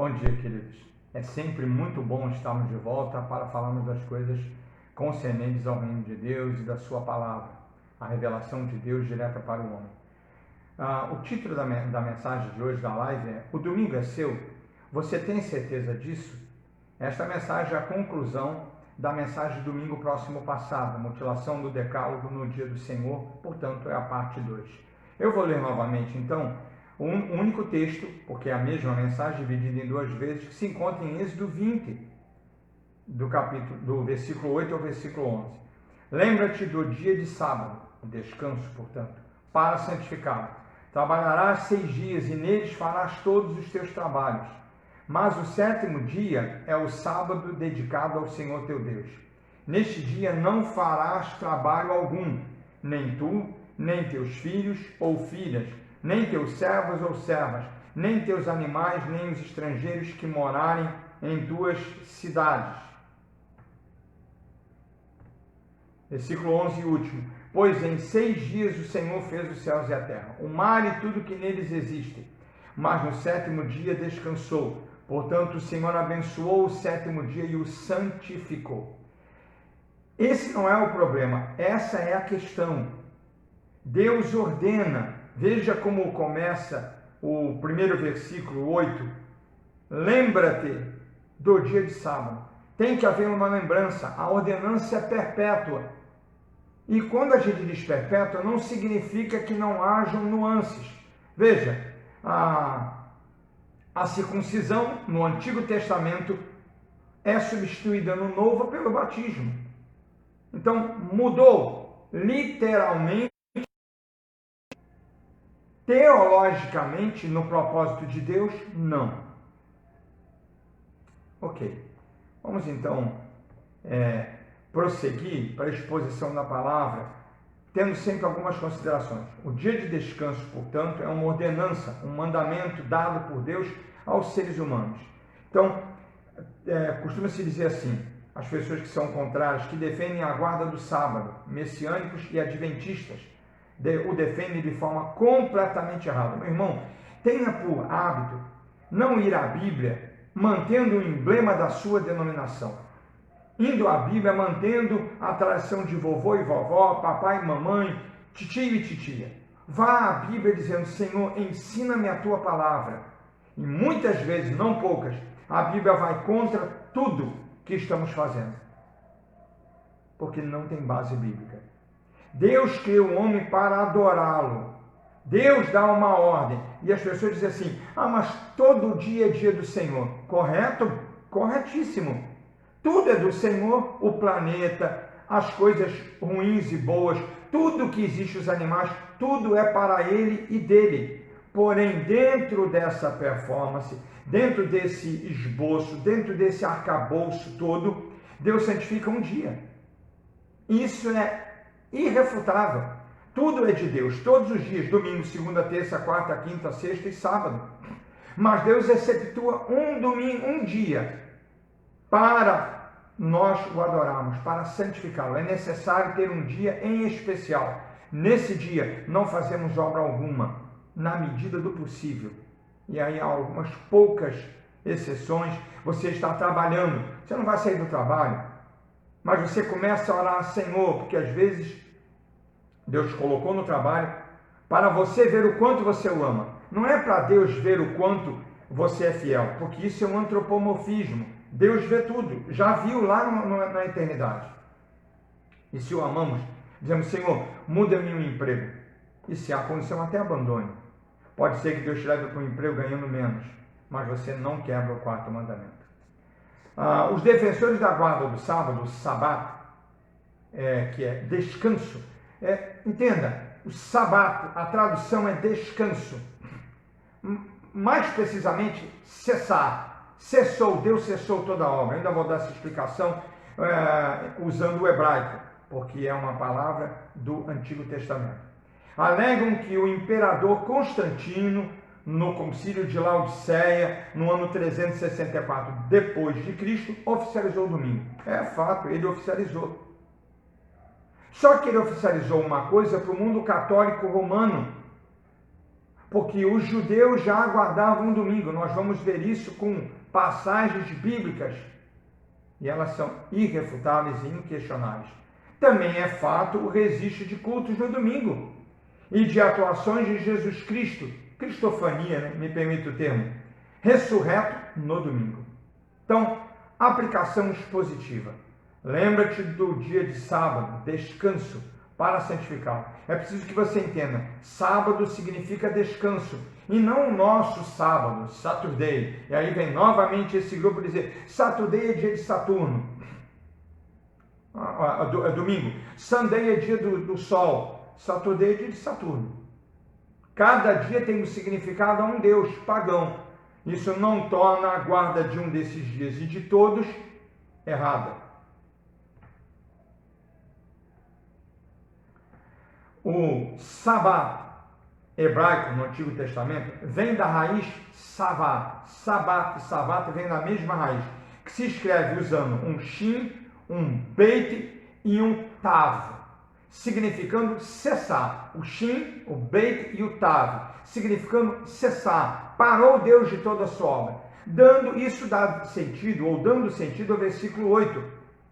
Bom dia, queridos. É sempre muito bom estarmos de volta para falarmos das coisas concernentes ao reino de Deus e da sua palavra, a revelação de Deus direta para o homem. O título da mensagem de hoje da live é O Domingo é Seu? Você tem certeza disso? Esta mensagem é a conclusão da mensagem do domingo próximo passado, a mutilação do decálogo no dia do Senhor, portanto é a parte 2. Eu vou ler novamente então um único texto, porque é a mesma mensagem dividida em duas vezes, que se encontra em Êxodo 20, do versículo 8 ao versículo 11. Lembra-te do dia de sábado, descanso, portanto, para santificá-lo. Trabalharás 6 dias e neles farás todos os teus trabalhos. Mas o 7º dia é o sábado dedicado ao Senhor teu Deus. Neste dia não farás trabalho algum, nem tu, nem teus filhos ou filhas, nem teus servos ou servas, nem teus animais, nem os estrangeiros que morarem em tuas cidades. Versículo 11 e último. Pois em 6 dias o Senhor fez os céus e a terra, o mar e tudo que neles existe. Mas no 7º dia descansou. Portanto, o Senhor abençoou o 7º dia e o santificou. Esse não é o problema, essa é a questão. Deus ordena, veja como começa o primeiro versículo 8. Lembra-te do dia de sábado. Tem que haver uma lembrança, a ordenança é perpétua. E quando a gente diz perpétua, não significa que não hajam nuances. Veja, a circuncisão no Antigo Testamento é substituída no Novo pelo batismo. Então, mudou literalmente, teologicamente, no propósito de Deus, não. Ok, vamos então prosseguir para a exposição da palavra, tendo sempre algumas considerações. O dia de descanso, portanto, é uma ordenança, um mandamento dado por Deus aos seres humanos. Então, costuma-se dizer assim, as pessoas que são contrárias, que defendem a guarda do sábado, messiânicos e adventistas, o defendem de forma completamente errada. Meu irmão, tenha por hábito não ir à Bíblia mantendo o emblema da sua denominação. Indo à Bíblia mantendo a tradição de vovô e vovó, papai e mamãe, titio e titia. Vá à Bíblia dizendo, Senhor, ensina-me a tua palavra. E muitas vezes, não poucas, a Bíblia vai contra tudo que estamos fazendo. Porque não tem base bíblica. Deus criou o homem para adorá-lo. Deus dá uma ordem. E as pessoas dizem assim, mas todo dia é dia do Senhor. Correto? Corretíssimo. Tudo é do Senhor, o planeta, as coisas ruins e boas, tudo que existe, os animais, tudo é para Ele e dele. Porém, dentro dessa performance, dentro desse esboço, dentro desse arcabouço todo, Deus santifica um dia. Isso é irrefutável. Tudo é de Deus, todos os dias, domingo, segunda, terça, quarta, quinta, sexta e sábado. Mas Deus exceptua um dia para nós o adorarmos, para santificá-lo. É necessário ter um dia em especial. Nesse dia não fazemos obra alguma, na medida do possível. E aí há algumas poucas exceções. Você está trabalhando, você não vai sair do trabalho, mas você começa a orar, Senhor, porque às vezes Deus colocou no trabalho para você ver o quanto você o ama. Não é para Deus ver o quanto você é fiel, porque isso é um antropomorfismo. Deus vê tudo, já viu lá na eternidade. E se o amamos, dizemos, Senhor, muda-me um emprego. E se há condição, até abandone. Pode ser que Deus te leve para um emprego ganhando menos, mas você não quebra o 4º mandamento. Os defensores da guarda do sábado, o sabat, que é descanso, entenda, o sabat, a tradução é descanso. Mais precisamente, cessar. Cessou, Deus cessou toda a obra. Ainda vou dar essa explicação usando o hebraico, porque é uma palavra do Antigo Testamento. Alegam que o imperador Constantino, no concílio de Laodiceia, no ano 364 depois de Cristo, oficializou o domingo. É fato, ele oficializou. Só que ele oficializou uma coisa para o mundo católico romano. porque os judeus já aguardavam um domingo. Nós vamos ver isso com passagens bíblicas e elas são irrefutáveis e inquestionáveis. Também é fato o registro de cultos no domingo e de atuações de Jesus Cristo, cristofania, né? Me permite o termo, ressurreto no domingo. Então, aplicação expositiva. Lembra-te do dia de sábado, descanso, para santificá-lo. É preciso que você entenda, sábado significa descanso, e não o nosso sábado, Saturday. E aí vem novamente esse grupo dizer, Saturday é dia de Saturno, é domingo. Sunday é dia do sol, Saturday é dia de Saturno. Cada dia tem um significado a um deus pagão. Isso não torna a guarda de um desses dias e de todos errada. O Sabá hebraico no Antigo Testamento vem da raiz Savá. Sabat e Sabat vem da mesma raiz, que se escreve usando um Shin, um Beit e um Tav, significando cessar. O Shin, o Beit e o Tav, significando cessar. Parou Deus de toda a sua obra. Dando sentido ao versículo 8.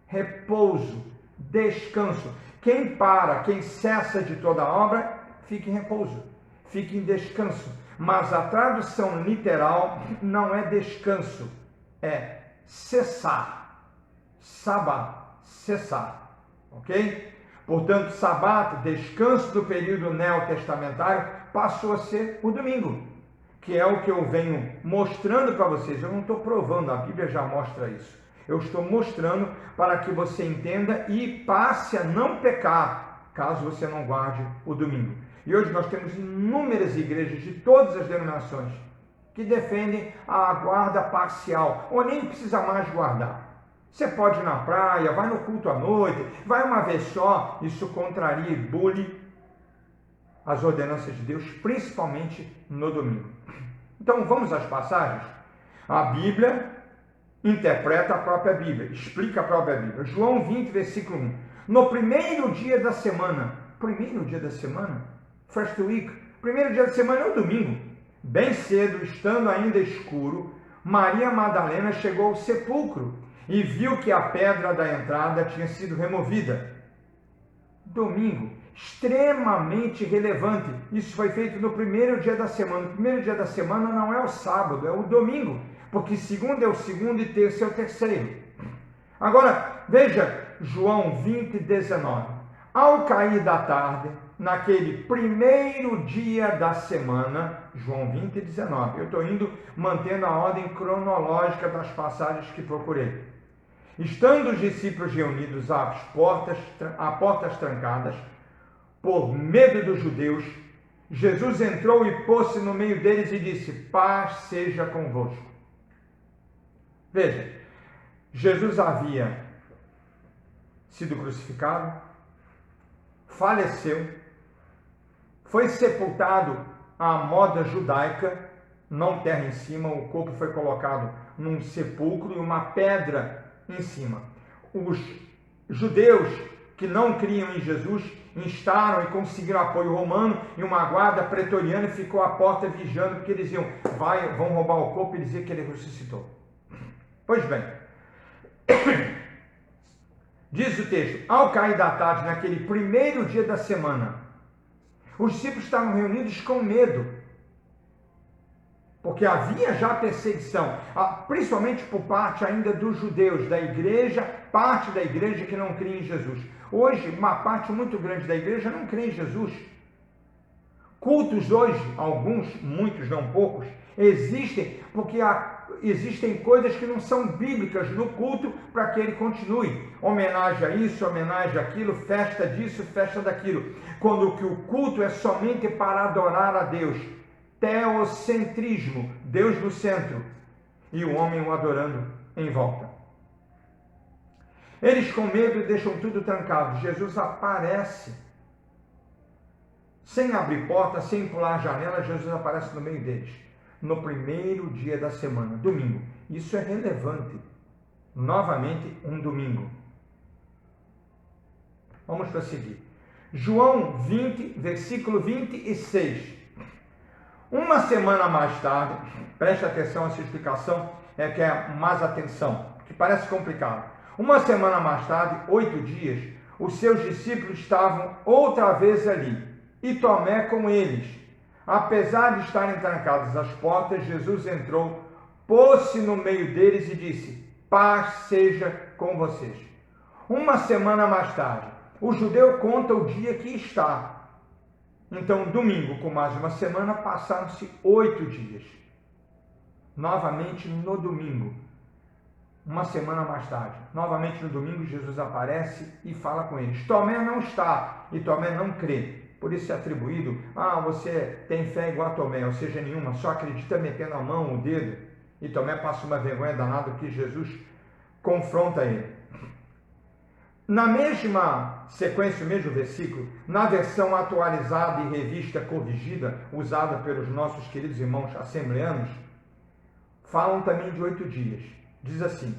Repouso, descanso. Quem para, quem cessa de toda a obra, fica em repouso, fica em descanso. Mas a tradução literal não é descanso, é cessar. Sabá, cessar. Ok? Portanto, Sabá, descanso do período neotestamentário, passou a ser o domingo, que é o que eu venho mostrando para vocês. Eu não estou provando, a Bíblia já mostra isso. Eu estou mostrando para que você entenda e passe a não pecar, caso você não guarde o domingo. E hoje nós temos inúmeras igrejas de todas as denominações que defendem a guarda parcial, ou nem precisa mais guardar. Você pode ir na praia, vai no culto à noite, vai uma vez só. Isso contraria e bule as ordenanças de Deus, principalmente no domingo. Então vamos às passagens. A Bíblia interpreta a própria Bíblia, explica a própria Bíblia. João 20, versículo 1. No primeiro dia da semana, first week, primeiro dia da semana é o domingo. Bem cedo, estando ainda escuro, Maria Madalena chegou ao sepulcro e viu que a pedra da entrada tinha sido removida. Domingo, extremamente relevante. Isso foi feito no primeiro dia da semana. O primeiro dia da semana não é o sábado, é o domingo, porque segundo é o segundo e terça é o terceiro. Agora, veja João 20, 19. Ao cair da tarde, naquele primeiro dia da semana, João 20, 19. Eu estou indo mantendo a ordem cronológica das passagens que procurei. Estando os discípulos reunidos a portas trancadas, por medo dos judeus, Jesus entrou e pôs-se no meio deles e disse, paz seja convosco. Veja, Jesus havia sido crucificado, faleceu, foi sepultado à moda judaica, não terra em cima, o corpo foi colocado num sepulcro e uma pedra em cima. Os judeus que não criam em Jesus instaram e conseguiram apoio romano e uma guarda pretoriana ficou à porta vigiando, porque eles iam, vão roubar o corpo e dizer que ele ressuscitou. Pois bem, diz o texto, ao cair da tarde, naquele primeiro dia da semana, os discípulos estavam reunidos com medo, porque havia já perseguição, principalmente por parte ainda dos judeus, da igreja, parte da igreja que não cria em Jesus. Hoje, uma parte muito grande da igreja não crê em Jesus. Cultos hoje, alguns, muitos, não poucos, existem porque existem coisas que não são bíblicas no culto para que ele continue. Homenagem a isso, homenagem àquilo, festa disso, festa daquilo. Quando que o culto é somente para adorar a Deus. Teocentrismo, Deus no centro e o homem o adorando em volta. Eles com medo deixam tudo trancado. Jesus aparece. Sem abrir porta, sem pular a janela, Jesus aparece no meio deles. No primeiro dia da semana, domingo. Isso é relevante. Novamente, um domingo. Vamos prosseguir. João 20, versículo 26. Uma semana mais tarde, preste atenção a essa explicação, que é mais atenção, que parece complicado. Uma semana mais tarde, 8 dias, os seus discípulos estavam outra vez ali, e Tomé com eles. Apesar de estarem trancadas as portas, Jesus entrou, pôs-se no meio deles e disse: paz seja com vocês. Uma semana mais tarde, o judeu conta o dia que está. Então, domingo, com mais uma semana, passaram-se 8 dias. Novamente no domingo, uma semana mais tarde, novamente no domingo, Jesus aparece e fala com eles. Tomé não está, e Tomé não crê. Por isso é atribuído: você tem fé igual a Tomé, ou seja, nenhuma, só acredita metendo a mão, o dedo. E Tomé passa uma vergonha danada que Jesus confronta ele. Na mesma sequência, o mesmo versículo, na versão atualizada e revista corrigida, usada pelos nossos queridos irmãos assembleanos, falam também de 8 dias. Diz assim: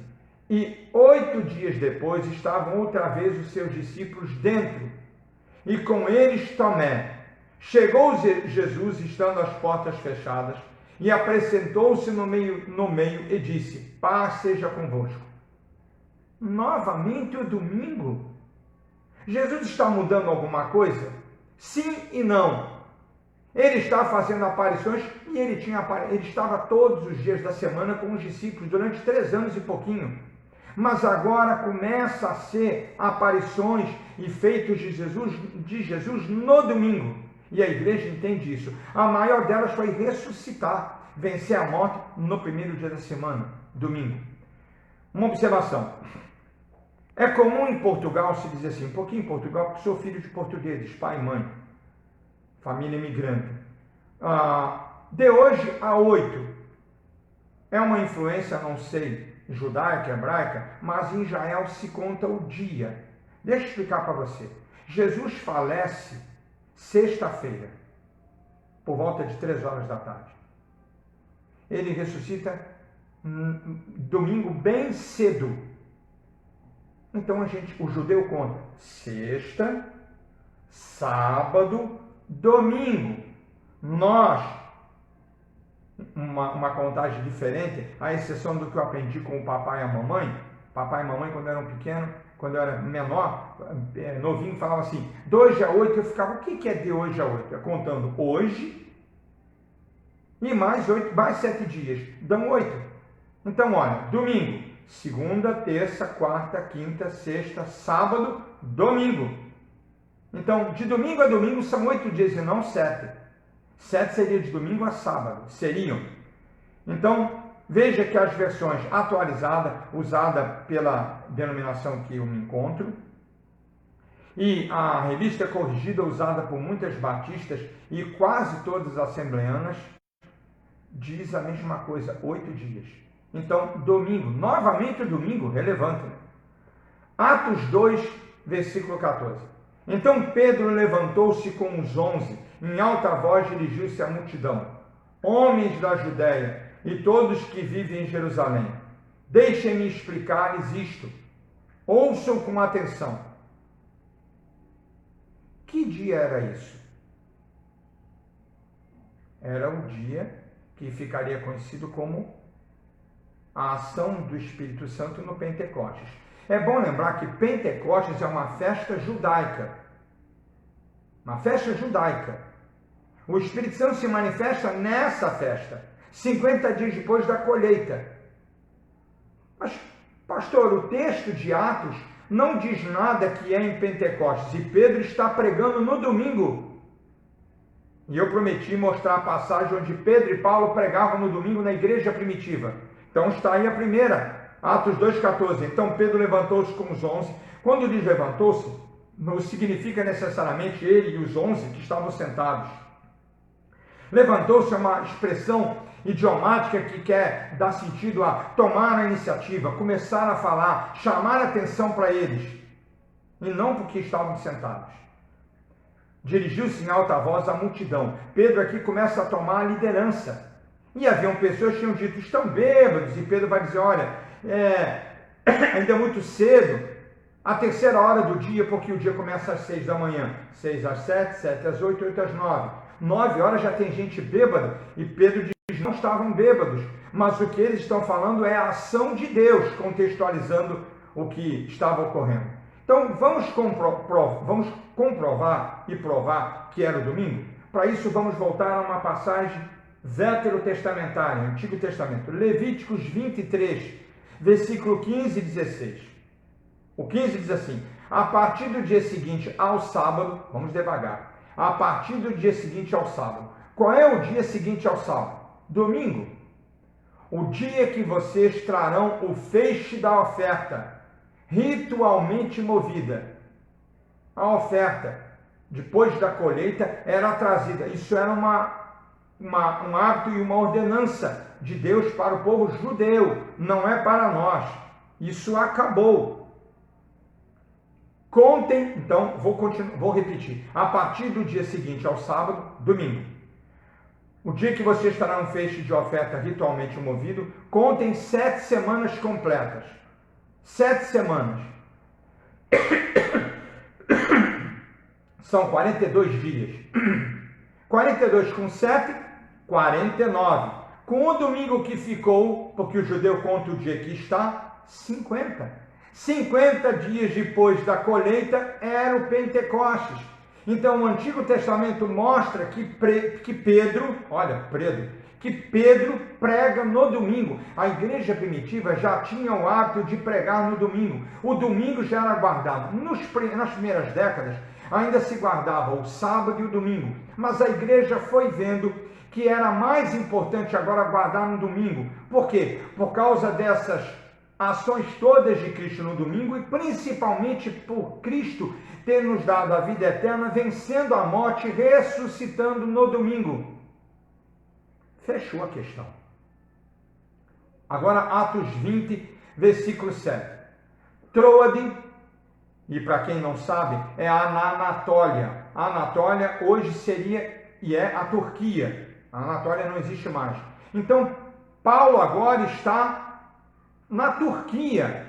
e 8 dias depois estavam outra vez os seus discípulos dentro, e com eles Tomé. Chegou Jesus, estando as portas fechadas, e apresentou-se no meio e disse: paz seja convosco. Novamente o domingo. Jesus está mudando alguma coisa? Sim e não. Ele está fazendo aparições e ele estava todos os dias da semana com os discípulos durante 3 anos e pouquinho. Mas agora começa a ser aparições e feitos de Jesus no domingo. E a igreja entende isso. A maior delas foi ressuscitar, vencer a morte no primeiro dia da semana, domingo. Uma observação. É comum em Portugal se dizer assim, um pouquinho em Portugal, porque sou filho de portugueses, pai e mãe, família imigrante. De hoje a 8. É uma influência, não sei, judaica, hebraica, mas em Israel se conta o dia. Deixa eu explicar para você. Jesus falece sexta-feira, por volta de 3 horas da tarde. Ele ressuscita domingo bem cedo. Então o judeu conta sexta, sábado, domingo. Nós, uma contagem diferente, à exceção do que eu aprendi com o papai e a mamãe. Papai e mamãe, quando eram pequenos, quando eu era menor, novinho, falava assim, de hoje a 8, eu ficava, o que é de hoje a 8? É contando hoje e mais 7 dias, dão 8. Então, olha, domingo, segunda, terça, quarta, quinta, sexta, sábado, domingo. Então, de domingo a domingo são 8 dias e não 7. 7 seria de domingo a sábado, seriam. Então, veja que as versões atualizadas, usada pela denominação que eu me encontro, e a revista corrigida, usada por muitas batistas e quase todas assembleanas, diz a mesma coisa, 8 dias. Então, domingo, novamente o domingo, relevante. Né? Atos 2, versículo 14. Então Pedro levantou-se com os 11, em alta voz dirigiu-se à multidão. Homens da Judéia e todos que vivem em Jerusalém, deixem-me explicar-lhes isto. Ouçam com atenção. Que dia era isso? Era o dia que ficaria conhecido como a ação do Espírito Santo no Pentecostes. É bom lembrar que Pentecostes é uma festa judaica. Uma festa judaica. O Espírito Santo se manifesta nessa festa, 50 dias depois da colheita. Mas, pastor, o texto de Atos não diz nada que é em Pentecostes, e Pedro está pregando no domingo. E eu prometi mostrar a passagem onde Pedro e Paulo pregavam no domingo na igreja primitiva. Então está aí a primeira, Atos 2,14. Então Pedro levantou-se com os 11. Quando diz levantou-se, não significa necessariamente ele e os 11 que estavam sentados. Levantou-se é uma expressão idiomática que quer dar sentido a tomar a iniciativa, começar a falar, chamar a atenção para eles, e não porque estavam sentados. Dirigiu-se em alta voz à multidão. Pedro aqui começa a tomar a liderança. E haviam pessoas que tinham dito, estão bêbados, e Pedro vai dizer, olha, ainda é muito cedo, a 3ª hora do dia, porque o dia começa às 6 da manhã, 6 às 7, 7 às 8, 8 às 9. 9 horas já tem gente bêbada, e Pedro diz, não estavam bêbados, mas o que eles estão falando é a ação de Deus, contextualizando o que estava ocorrendo. Então, vamos comprovar e provar que era o domingo? Para isso, vamos voltar a uma passagem veterotestamentária, Antigo Testamento, Levíticos 23, versículo 15 e 16. O 15 diz assim, a partir do dia seguinte ao sábado, vamos devagar, a partir do dia seguinte ao sábado. Qual é o dia seguinte ao sábado? Domingo. O dia que vocês trarão o feixe da oferta, ritualmente movida. A oferta, depois da colheita, era trazida. Isso era um hábito e uma ordenança de Deus para o povo judeu, não é para nós. Isso acabou. Contem, então, vou repetir. A partir do dia seguinte ao sábado, domingo. O dia que vocês terão um feixe de oferta ritualmente movido, contem 7 semanas completas. 7 semanas. São 42 dias. 42 com 7, 49. Com o domingo que ficou, porque o judeu conta o dia que está, 50. 50 dias depois da colheita era o Pentecostes. Então o Antigo Testamento mostra que Pedro prega no domingo. A igreja primitiva já tinha o hábito de pregar no domingo. O domingo já era guardado. Nas primeiras décadas ainda se guardava o sábado e o domingo. Mas a igreja foi vendo que era mais importante agora guardar no domingo. Por quê? Por causa dessas ações todas de Cristo no domingo e principalmente por Cristo ter nos dado a vida eterna, vencendo a morte, ressuscitando no domingo. Fechou a questão. Agora Atos 20, versículo 7. Troade, e para quem não sabe, é a Anatólia. A Anatólia hoje seria e é a Turquia. A Anatólia não existe mais. Então, Paulo agora está na Turquia,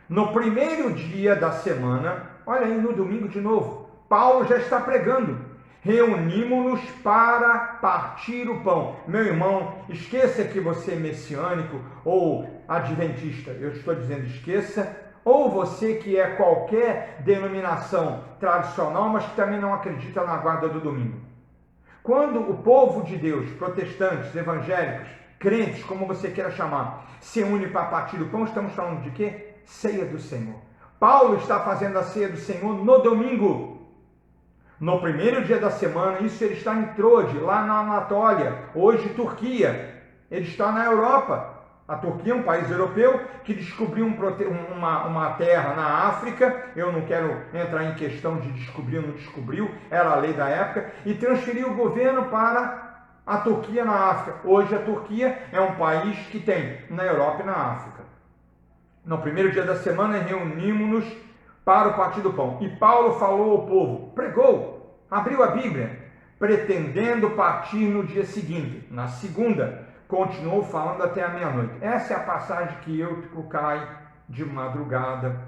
no primeiro dia da semana, olha aí, no domingo de novo, Paulo já está pregando. Reunimos-nos para partir o pão. Meu irmão, esqueça que você é messiânico ou adventista. Eu estou dizendo esqueça. Ou você que é qualquer denominação tradicional, mas que também não acredita na guarda do domingo. Quando o povo de Deus, protestantes, evangélicos, crentes, como você queira chamar, se une para partir do pão, estamos falando de quê? Ceia do Senhor. Paulo está fazendo a ceia do Senhor no domingo. No primeiro dia da semana, isso ele está em Troade, lá na Anatólia, hoje Turquia. Ele está na Europa. A Turquia é um país europeu que descobriu uma terra na África. Eu não quero entrar em questão de descobrir ou não descobriu, era a lei da época, e transferiu o governo para a Turquia na África. Hoje a Turquia é um país que tem na Europa e na África. No primeiro dia da semana reunimos-nos para o partir do pão. E Paulo falou ao povo, pregou, abriu a Bíblia, pretendendo partir no dia seguinte. Na segunda, continuou falando até a meia-noite. Essa é a passagem que Eutico cai de madrugada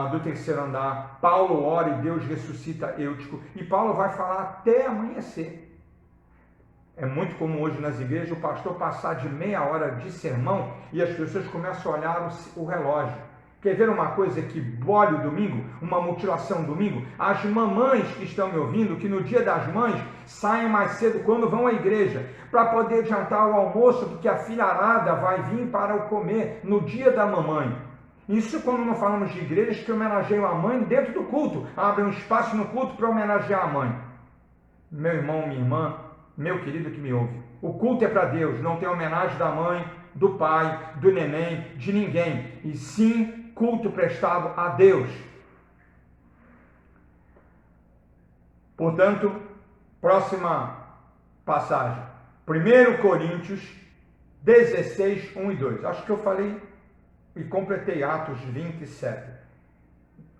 do terceiro andar. Paulo ora e Deus ressuscita Eutico. E Paulo vai falar até amanhecer. É muito comum hoje nas igrejas o pastor passar de meia hora de sermão e as pessoas começam a olhar o relógio. Quer ver uma coisa que bole o domingo? Uma mutilação domingo? As mamães que estão me ouvindo, que no dia das mães saem mais cedo quando vão à igreja, para poder adiantar o almoço, porque a filharada vai vir para o comer no dia da mamãe. Isso quando não falamos de igrejas que homenageiam a mãe dentro do culto, abrem um espaço no culto para homenagear a mãe. Meu irmão, minha irmã, meu querido que me ouve, o culto é para Deus, não tem homenagem da mãe, do pai, do neném, de ninguém, e sim culto prestado a Deus. Portanto, próxima passagem, 1 Coríntios 16, 1 e 2. Acho que eu falei e completei Atos 27.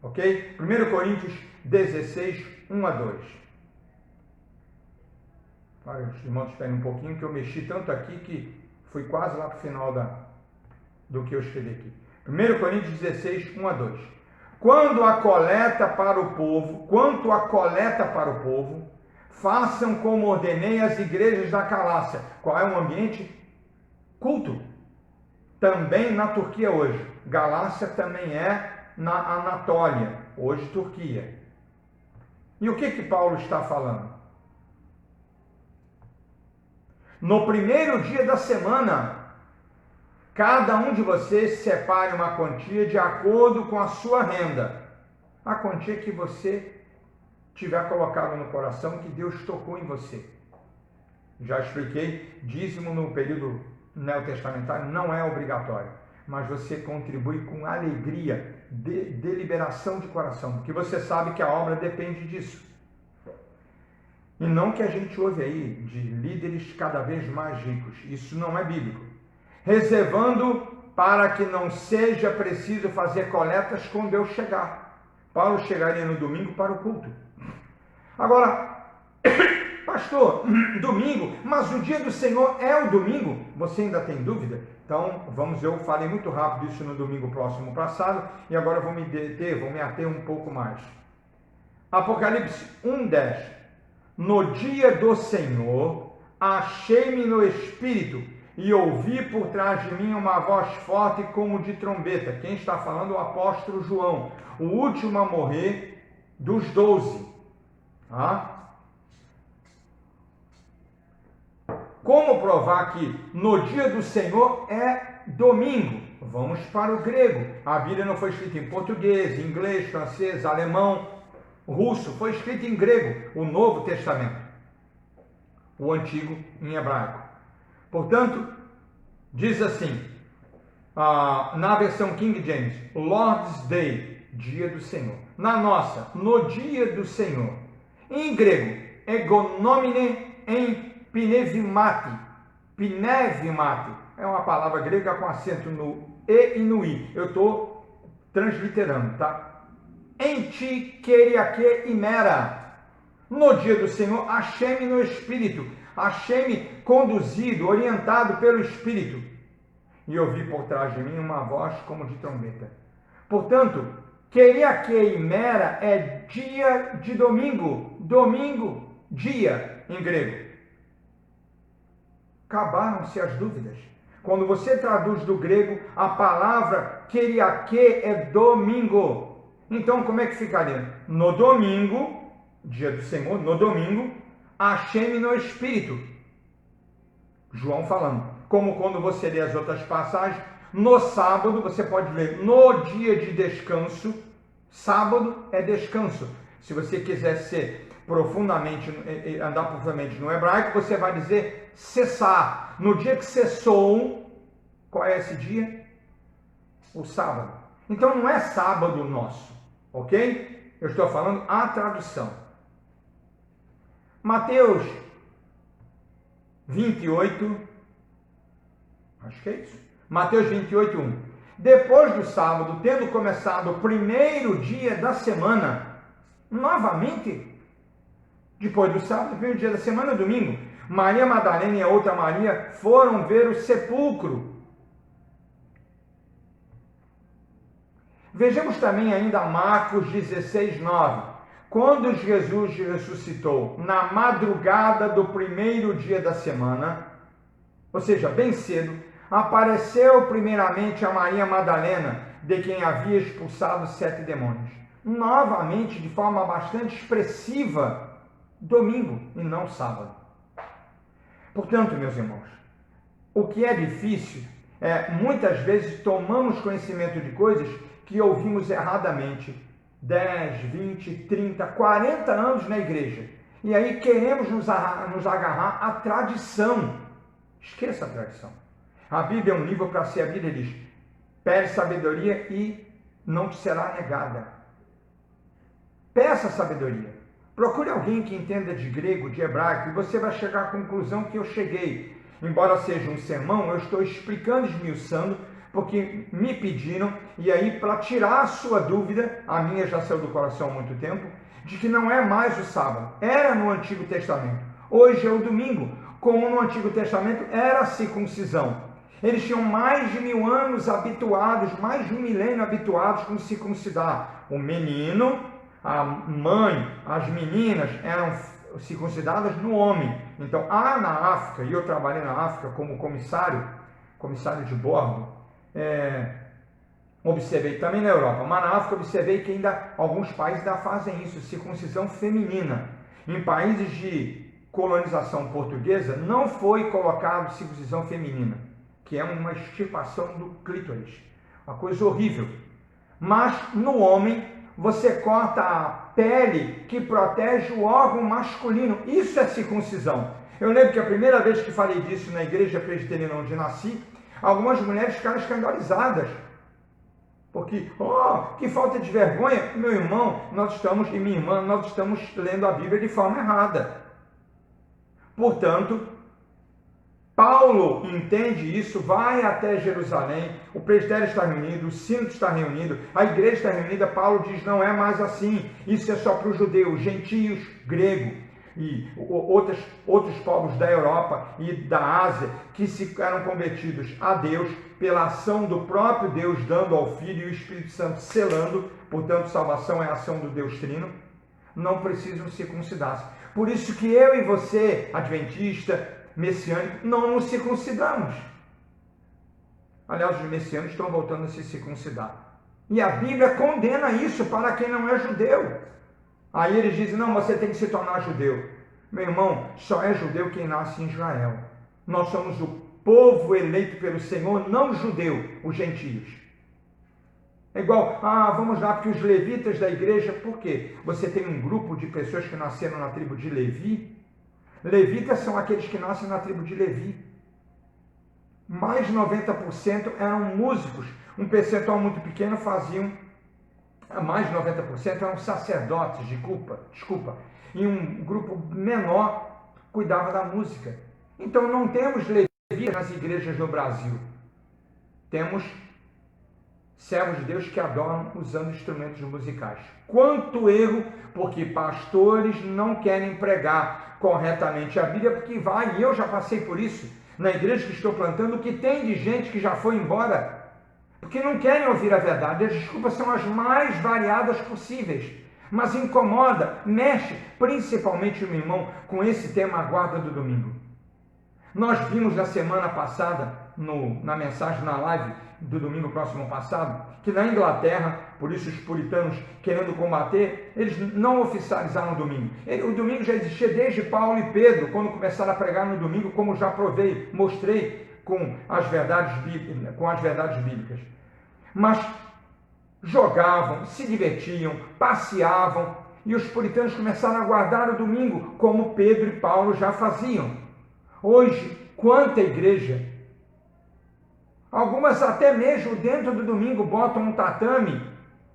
Ok? 1 Coríntios 16, 1 a 2. Os irmãos esperem um pouquinho, que eu mexi tanto aqui que fui quase lá para o final do que eu escrevi aqui. 1 Coríntios 16, 1 a 2. Quanto a coleta para o povo, Façam como ordenei as igrejas da Galácia. Qual é o ambiente? Culto. Também na Turquia hoje. Galácia também é na Anatólia, hoje Turquia. E o que Paulo está falando? No primeiro dia da semana, cada um de vocês separe uma quantia de acordo com a sua renda. A quantia que você tiver colocado no coração, que Deus tocou em você. Já expliquei, dízimo no período neotestamentário não é obrigatório, mas você contribui com alegria, deliberação de coração, porque você sabe que a obra depende disso. E não que a gente ouve aí de líderes cada vez mais ricos, isso não é bíblico. Reservando para que não seja preciso fazer coletas quando eu chegar. Paulo chegaria no domingo para o culto. Agora, pastor, domingo, mas o dia do Senhor é o domingo? Você ainda tem dúvida? Então, eu falei muito rápido isso no domingo próximo passado, e agora vou me ater um pouco mais. Apocalipse 1:10. No dia do Senhor, achei-me no Espírito, e ouvi por trás de mim uma voz forte como de trombeta. Quem está falando? O apóstolo João, o último a morrer dos 12. Como provar que no dia do Senhor é domingo? Vamos para o grego. A Bíblia não foi escrita em português, inglês, francês, alemão, russo. Foi escrita em grego, o Novo Testamento. O Antigo em hebraico. Portanto, diz assim, na versão King James, Lord's Day, dia do Senhor. Na nossa, no dia do Senhor. Em grego, egonomine em pnevimati. Pnevimati é uma palavra grega com acento no E e no I. Eu estou transliterando, tá? Enti keriake imera. No dia do Senhor, achei-me no Espírito. Achei-me conduzido, orientado pelo Espírito. E ouvi por trás de mim uma voz como de trombeta. Portanto, keriake imera é dia de domingo. Domingo, dia, em grego. Acabaram-se as dúvidas. Quando você traduz do grego, a palavra keriake é domingo. Então, como é que ficaria? No domingo, dia do Senhor, no domingo, achei-me no Espírito. João falando. Como quando você lê as outras passagens, no sábado, você pode ler no dia de descanso. Sábado é descanso. Se você quiser andar profundamente no hebraico, você vai dizer cessar. No dia que cessou, qual é esse dia? O sábado. Então não é sábado nosso, ok? Eu estou falando a tradução. Mateus 28, acho que é isso. Mateus 28, 1. Depois do sábado, tendo começado o primeiro dia da semana, novamente, depois do sábado, primeiro dia da semana, domingo, Maria Madalena e a outra Maria foram ver o sepulcro. Vejamos também ainda Marcos 16, 9. Quando Jesus ressuscitou na madrugada do primeiro dia da semana, ou seja, bem cedo, apareceu primeiramente a Maria Madalena, de quem havia expulsado 7 demônios. Novamente, de forma bastante expressiva, domingo e não sábado. Portanto, meus irmãos, o que é difícil é, muitas vezes, tomamos conhecimento de coisas que ouvimos erradamente 10, 20, 30, 40 anos na igreja. E aí queremos nos agarrar à tradição. Esqueça a tradição. A Bíblia é um livro para ser, a Bíblia diz, pede sabedoria e não te será negada. Peça sabedoria. Procure alguém que entenda de grego, de hebraico, e você vai chegar à conclusão que eu cheguei. Embora seja um sermão, eu estou explicando, esmiuçando, porque me pediram, e aí para tirar a sua dúvida, a minha já saiu do coração há muito tempo, de que não é mais o sábado, era no Antigo Testamento. Hoje é o domingo, como no Antigo Testamento era a circuncisão. Eles tinham mais de 1000 anos habituados, mais de 1 milênio habituados com circuncidar. O menino, a mãe, as meninas eram circuncidadas no homem. Então, há na África, e eu trabalhei na África como comissário de bordo, observei também na Europa, mas na África observei que ainda alguns países ainda fazem isso, circuncisão feminina. Em países de colonização portuguesa não foi colocado circuncisão feminina, que é uma extirpação do clítoris, uma coisa horrível. Mas no homem você corta a pele que protege o órgão masculino, isso é circuncisão. Eu lembro que a primeira vez que falei disso na igreja presbiteriana onde nasci, algumas mulheres ficaram escandalizadas. Porque, que falta de vergonha, meu irmão, e minha irmã, nós estamos lendo a Bíblia de forma errada. Portanto, Paulo entende isso, vai até Jerusalém, o presbitério está reunido, o sínodo está reunido, a igreja está reunida. Paulo diz, não é mais assim, isso é só para os judeus, gentios, grego e outros povos da Europa e da Ásia que se eram convertidos a Deus pela ação do próprio Deus, dando ao Filho e o Espírito Santo selando, portanto salvação é a ação do Deus Trino, não precisam circuncidar-se. Por isso que eu e você, adventista, messiânico, não nos circuncidamos. Aliás, os messiânicos estão voltando a se circuncidar. E a Bíblia condena isso para quem não é judeu. Aí eles dizem, não, você tem que se tornar judeu. Meu irmão, só é judeu quem nasce em Israel. Nós somos o povo eleito pelo Senhor, não judeu, os gentios. É igual, vamos lá, porque os levitas da igreja, por quê? Você tem um grupo de pessoas que nasceram na tribo de Levi. Levitas são aqueles que nascem na tribo de Levi. Mais de 90% eram músicos. Um percentual muito pequeno mais de 90% eram sacerdotes, desculpa. E um grupo menor cuidava da música. Então não temos levitas nas igrejas no Brasil. Temos servos de Deus que adoram usando instrumentos musicais. Quanto erro, porque pastores não querem pregar corretamente a Bíblia, porque e eu já passei por isso, na igreja que estou plantando, o que tem de gente que já foi embora, porque não querem ouvir a verdade. As desculpas são as mais variadas possíveis, mas incomoda, mexe, principalmente, meu irmão, com esse tema, a guarda do domingo. Nós vimos na semana passada, na mensagem, na live do domingo próximo passado, que na Inglaterra, por isso os puritanos querendo combater, eles não oficializaram o domingo. O domingo já existia desde Paulo e Pedro, quando começaram a pregar no domingo, como já mostrei com as verdades bíblicas. Mas jogavam, se divertiam, passeavam, e os puritanos começaram a guardar o domingo, como Pedro e Paulo já faziam. Hoje, quanta igreja, algumas até mesmo dentro do domingo botam um tatame,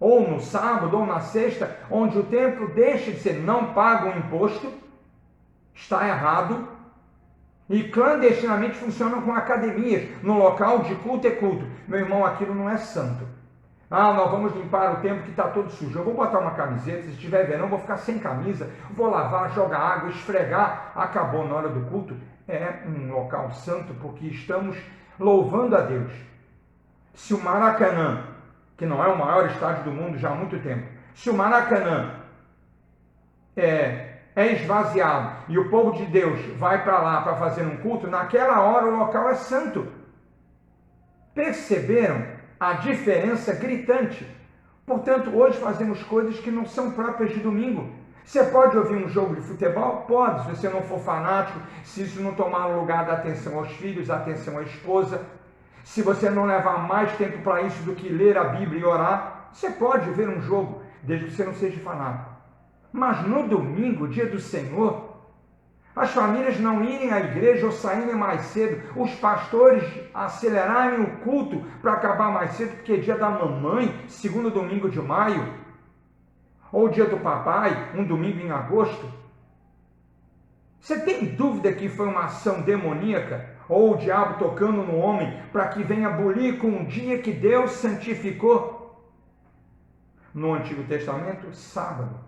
ou no sábado, ou na sexta, onde o templo deixa de ser, não paga o imposto, está errado, e clandestinamente funcionam com academias, no local de culto é culto. Meu irmão, aquilo não é santo. Nós vamos limpar o templo que está todo sujo. Eu vou botar uma camiseta, se estiver verão, vou ficar sem camisa, vou lavar, jogar água, esfregar, acabou na hora do culto. É um local santo porque estamos louvando a Deus. Se o Maracanã, que não é o maior estádio do mundo já há muito tempo, se o Maracanã é esvaziado e o povo de Deus vai para lá para fazer um culto, naquela hora o local é santo. Perceberam a diferença gritante? Portanto, hoje fazemos coisas que não são próprias de domingo. Você pode ouvir um jogo de futebol? Pode, se você não for fanático, se isso não tomar o lugar da atenção aos filhos, atenção à esposa, se você não levar mais tempo para isso do que ler a Bíblia e orar, você pode ver um jogo, desde que você não seja fanático. Mas no domingo, dia do Senhor, as famílias não irem à igreja ou saírem mais cedo, os pastores acelerarem o culto para acabar mais cedo, porque é dia da mamãe, segundo domingo de maio, ou dia do papai, um domingo em agosto. Você tem dúvida que foi uma ação demoníaca, ou o diabo tocando no homem, para que venha abolir com o dia que Deus santificou? No Antigo Testamento, sábado,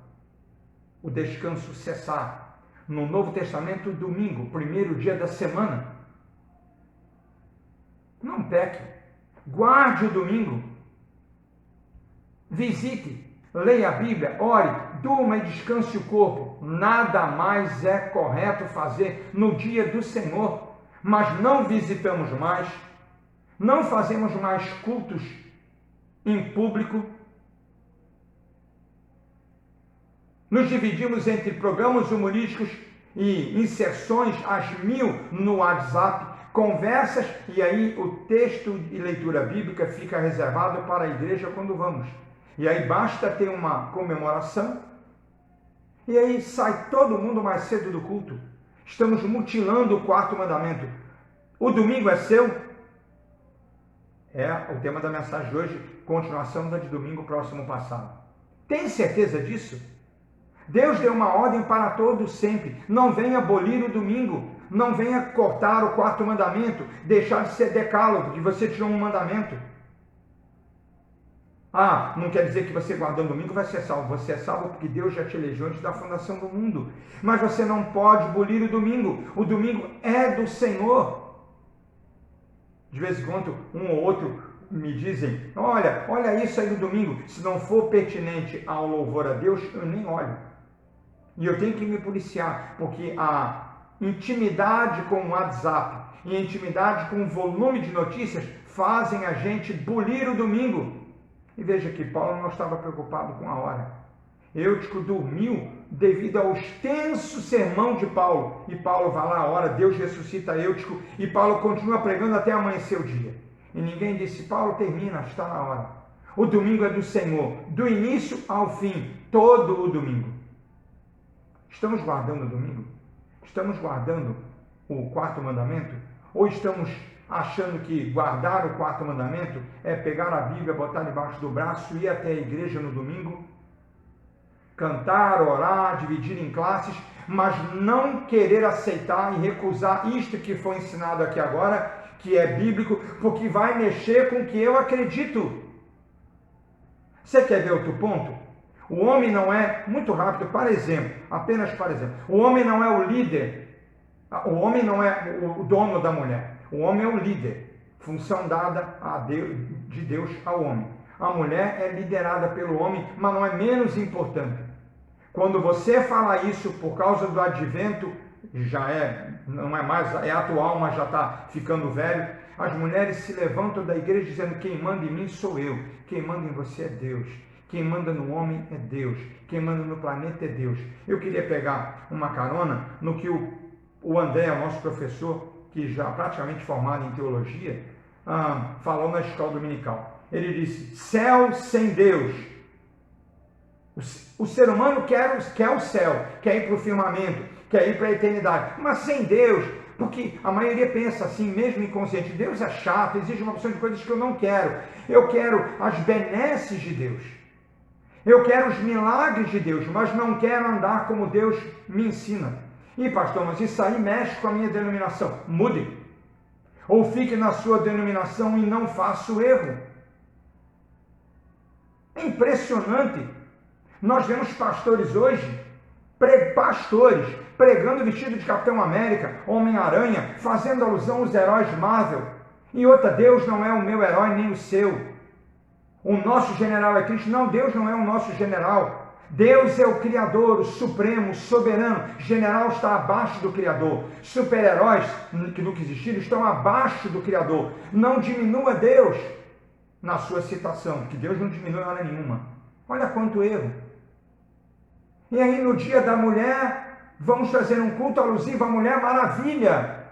o descanso cessar. No Novo Testamento, domingo, primeiro dia da semana. Não peque. Guarde o domingo. Visite. leia a Bíblia, ore, durma e descanse o corpo. Nada mais é correto fazer no dia do Senhor. Mas não visitamos mais, não fazemos mais cultos em público. Nos dividimos entre programas humorísticos e inserções às 1000 no WhatsApp, conversas, e aí o texto e leitura bíblica fica reservado para a igreja quando vamos. E aí basta ter uma comemoração, e aí sai todo mundo mais cedo do culto. Estamos mutilando o quarto mandamento. O domingo é seu? É o tema da mensagem de hoje, continuação da de domingo próximo passado. Tem certeza disso? Deus deu uma ordem para todos sempre. Não venha abolir o domingo. Não venha cortar o quarto mandamento. Deixar de ser decálogo, que você tirou um mandamento. Ah, não quer dizer que você guardando o domingo vai ser salvo. Você é salvo porque Deus já te elegeu antes da fundação do mundo. Mas você não pode abolir o domingo. O domingo é do Senhor. De vez em quando, um ou outro me dizem, olha isso aí no domingo. Se não for pertinente ao louvor a Deus, eu nem olho. E eu tenho que me policiar, porque a intimidade com o WhatsApp e a intimidade com o volume de notícias fazem a gente bulir o domingo. E veja que Paulo não estava preocupado com a hora. Eutico dormiu devido ao extenso sermão de Paulo. E Paulo vai lá a hora, Deus ressuscita Eutico e Paulo continua pregando até amanhecer o dia. E ninguém disse, Paulo termina, está na hora. O domingo é do Senhor, do início ao fim, todo o domingo. Estamos guardando o domingo? Estamos guardando o quarto mandamento? Ou estamos achando que guardar o quarto mandamento é pegar a Bíblia, botar debaixo do braço, ir até a igreja no domingo, cantar, orar, dividir em classes, mas não querer aceitar e recusar isto que foi ensinado aqui agora, que é bíblico, porque vai mexer com o que eu acredito. Você quer ver outro ponto? O homem não é, muito rápido, apenas para exemplo, o homem não é o líder, o homem não é o dono da mulher, o homem é o líder, função dada a Deus, de Deus ao homem. A mulher é liderada pelo homem, mas não é menos importante. Quando você fala isso por causa do advento, não é mais, é atual, mas já está ficando velho, as mulheres se levantam da igreja dizendo, quem manda em mim sou eu, quem manda em você é Deus. Quem manda no homem é Deus. Quem manda no planeta é Deus. Eu queria pegar uma carona no que o André, nosso professor, que já praticamente formado em teologia, falou na escola dominical. Ele disse, céu sem Deus. O ser humano quer o céu, quer ir para o firmamento, quer ir para a eternidade, mas sem Deus, porque a maioria pensa assim, mesmo inconsciente, Deus é chato, exige uma opção de coisas que eu não quero. Eu quero as benesses de Deus. Eu quero os milagres de Deus, mas não quero andar como Deus me ensina. E pastor, mas isso aí mexe com a minha denominação. Mude. Ou fique na sua denominação e não faça o erro. É impressionante. Nós vemos pastores hoje, pregando vestido de Capitão América, Homem-Aranha, fazendo alusão aos heróis Marvel. E outra, Deus não é o meu herói nem o seu. O nosso general é Cristo. Não, Deus não é o nosso general. Deus é o Criador, o Supremo, o Soberano. General está abaixo do Criador. Super-heróis, que nunca existiram, estão abaixo do Criador. Não diminua Deus na sua citação, que Deus não diminui hora nenhuma. Olha quanto erro. E aí no dia da mulher, vamos fazer um culto alusivo à Mulher Maravilha.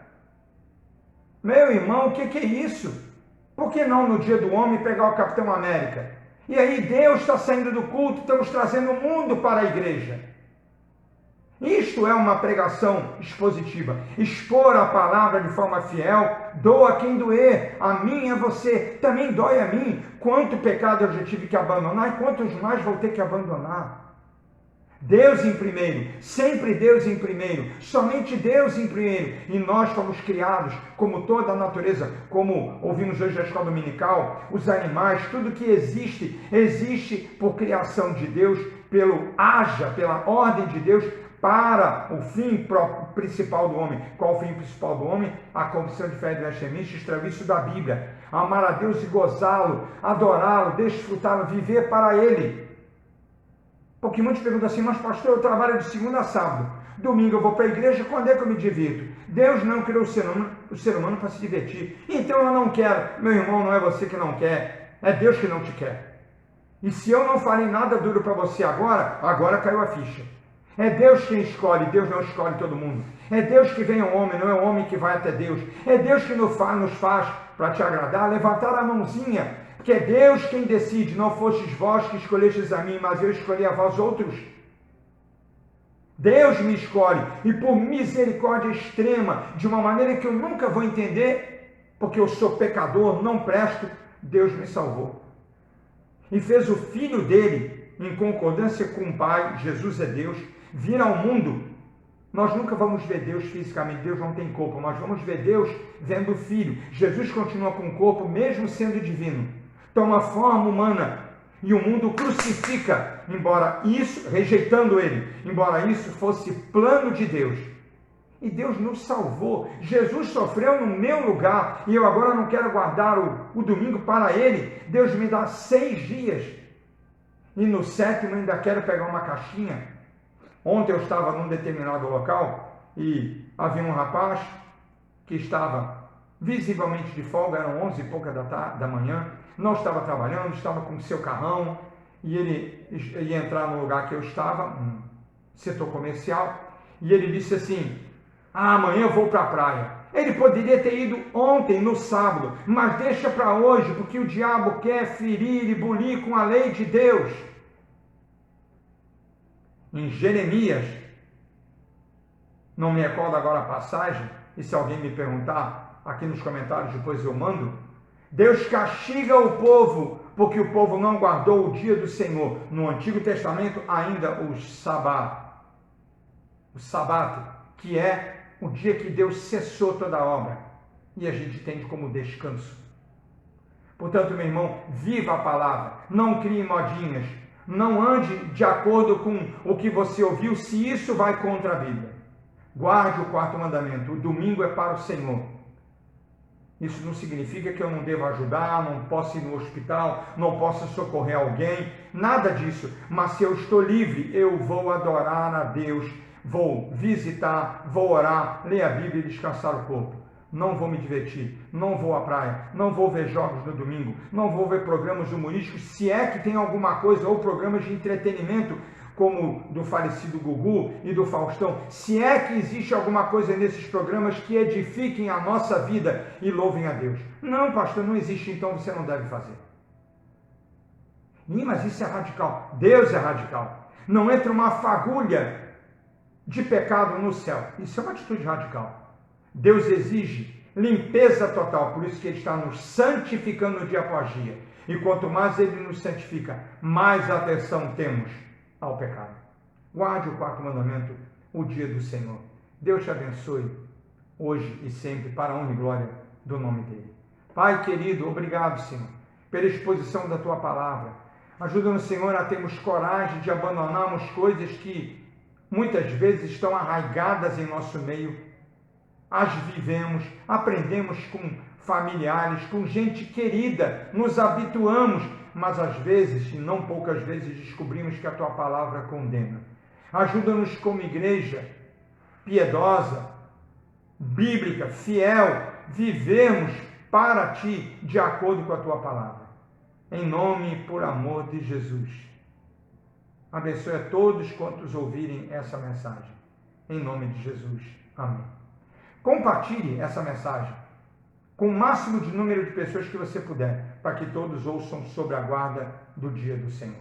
Meu irmão, o que é isso? Por que não no dia do homem pegar o Capitão América? E aí Deus está saindo do culto, estamos trazendo o mundo para a igreja. Isto é uma pregação expositiva. Expor a palavra de forma fiel, doa quem doer, a mim, a você, também dói a mim. Quanto pecado eu já tive que abandonar e quantos mais vou ter que abandonar. Deus em primeiro, sempre Deus em primeiro, somente Deus em primeiro. E nós fomos criados, como toda a natureza, como ouvimos hoje na escola dominical, os animais, tudo que existe, existe por criação de Deus, pela ordem de Deus, para o fim principal do homem. Qual o fim principal do homem? A confissão de fé e vestimenta, extrair isso da Bíblia. Amar a Deus e gozá-lo, adorá-lo, desfrutá-lo, viver para Ele. Porque muitos perguntam assim, mas pastor, eu trabalho de segunda a sábado. Domingo eu vou para a igreja, quando é que eu me divirto? Deus não criou o ser humano para se divertir. Então eu não quero. Meu irmão, não é você que não quer, é Deus que não te quer. E se eu não falei nada duro para você agora caiu a ficha. É Deus quem escolhe, Deus não escolhe todo mundo. É Deus que vem ao homem, não é o homem que vai até Deus. É Deus que nos faz para te agradar, levantar a mãozinha, porque é Deus quem decide, não fostes vós que escolhestes a mim, mas eu escolhi a vós outros. Deus me escolhe, e por misericórdia extrema, de uma maneira que eu nunca vou entender, porque eu sou pecador, não presto, Deus me salvou. E fez o Filho dele, em concordância com o Pai, Jesus é Deus, vir ao mundo. Nós nunca vamos ver Deus fisicamente, Deus não tem corpo, mas vamos ver Deus vendo o Filho. Jesus continua com o corpo, mesmo sendo divino. Toma forma humana, e o mundo crucifica, embora isso, rejeitando ele, embora isso fosse plano de Deus. E Deus nos salvou. Jesus sofreu no meu lugar, e eu agora não quero guardar o domingo para ele. Deus me dá 6 dias, e no 7º ainda quero pegar uma caixinha. Ontem eu estava num determinado local, e havia um rapaz que estava visivelmente de folga, eram 11 e pouca da manhã, não estava trabalhando, estava com o seu carrão, e ele ia entrar no lugar que eu estava, um setor comercial, e ele disse assim, amanhã eu vou para a praia. Ele poderia ter ido ontem, no sábado, mas deixa para hoje, porque o diabo quer ferir e bulir com a lei de Deus. Em Jeremias, não me recordo agora a passagem, e se alguém me perguntar aqui nos comentários, depois eu mando. Deus castiga o povo, porque o povo não guardou o dia do Senhor. No Antigo Testamento, ainda o Sabá, que é o dia que Deus cessou toda a obra, e a gente entende como descanso. Portanto, meu irmão, viva a palavra, não crie modinhas, não ande de acordo com o que você ouviu, se isso vai contra a Bíblia. Guarde o 4º mandamento, o domingo é para o Senhor. Isso não significa que eu não devo ajudar, não posso ir no hospital, não posso socorrer alguém, nada disso. Mas se eu estou livre, eu vou adorar a Deus, vou visitar, vou orar, ler a Bíblia e descansar o corpo. Não vou me divertir, não vou à praia, não vou ver jogos no domingo, não vou ver programas humorísticos, se é que tem alguma coisa, ou programas de entretenimento, como do falecido Gugu e do Faustão, se é que existe alguma coisa nesses programas que edifiquem a nossa vida e louvem a Deus. Não, pastor, não existe, então você não deve fazer. Mas isso é radical. Deus é radical. Não entra uma fagulha de pecado no céu. Isso é uma atitude radical. Deus exige limpeza total, por isso que Ele está nos santificando dia após dia. E quanto mais Ele nos santifica, mais aversão temos ao pecado. Guarde o 4º mandamento, o dia do Senhor. Deus te abençoe, hoje e sempre, para a honra e glória do nome dEle. Pai querido, obrigado, Senhor, pela exposição da Tua palavra. Ajuda-nos, Senhor, a termos coragem de abandonarmos coisas que muitas vezes estão arraigadas em nosso meio. As vivemos, aprendemos com familiares, com gente querida, nos habituamos, mas às vezes, e não poucas vezes, descobrimos que a Tua palavra condena. Ajuda-nos como igreja piedosa, bíblica, fiel, vivemos para Ti, de acordo com a Tua palavra. Em nome e por amor de Jesus. Abençoe a todos quantos ouvirem essa mensagem. Em nome de Jesus. Amém. Compartilhe essa mensagem com o máximo de número de pessoas que você puder, para que todos ouçam sobre a guarda do dia do Senhor.